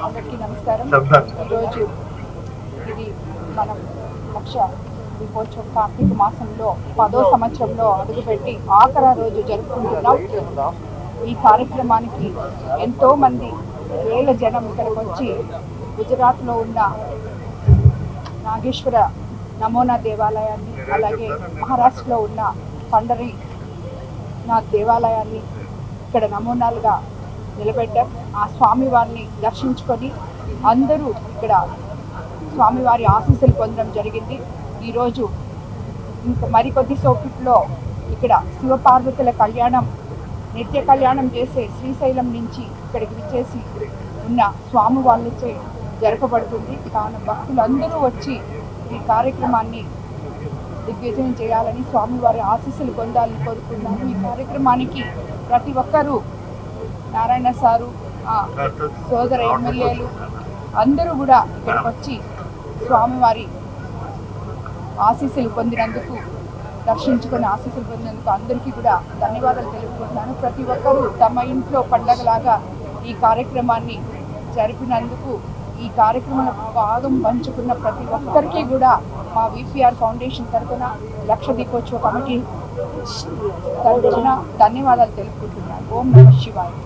అందరికీ నమస్కారం. ఈరోజు ఇది మనం లక్ష దీపోత్సవం కార్తీక మాసంలో 10వ సంవత్సరంలో అడుగుపెట్టి ఆఖరి రోజు జరుపుకుంటున్నాం. ఈ కార్యక్రమానికి ఎంతోమంది వేల జనం ఇక్కడికి వచ్చి గుజరాత్లో ఉన్న నాగేశ్వర నమూనా దేవాలయాన్ని, అలాగే మహారాష్ట్రలో ఉన్న పండరీనాథ్ దేవాలయాన్ని ఇక్కడ నమూనాలుగా నిలబెట్టాం. ఆ స్వామివారిని దర్శించుకొని అందరూ ఇక్కడ స్వామివారి ఆశీస్సులు పొందడం జరిగింది. ఈరోజు ఇంకా మరికొద్ది సేపట్లో ఇక్కడ శివపార్వతుల కళ్యాణం, నిత్య కళ్యాణం చేసే శ్రీశైలం నుంచి ఇక్కడికి విచ్చేసి ఉన్న స్వామి వాళ్ళచే జరపబడుతుంది. కావున భక్తులందరూ వచ్చి ఈ కార్యక్రమాన్ని దిగ్విజయం చేయాలని, స్వామివారి ఆశీస్సులు పొందాలని కోరుకున్నాను. ఈ కార్యక్రమానికి ప్రతి ఒక్కరూ, నారాయణ సారు, సోదర ఎమ్మెల్యేలు అందరూ కూడా ఇక్కడికి వచ్చి స్వామివారి ఆశీస్సులు పొందినందుకు, దర్శించుకొని ఆశీస్సులు పొందినందుకు అందరికీ కూడా ధన్యవాదాలు తెలుపుకుంటున్నాను. ప్రతి ఒక్కరూ తమ ఇంట్లో పండగలాగా ఈ కార్యక్రమాన్ని జరిపినందుకు, ఈ కార్యక్రమంలో భాగం పంచుకున్న ప్రతి ఒక్కరికి కూడా మా విపిఆర్ ఫౌండేషన్ తరఫున, లక్ష దీపోత్సవ కమిటీ తరఫున ధన్యవాదాలు తెలుపుకుంటున్నాను. ఓం నమః శివాయ.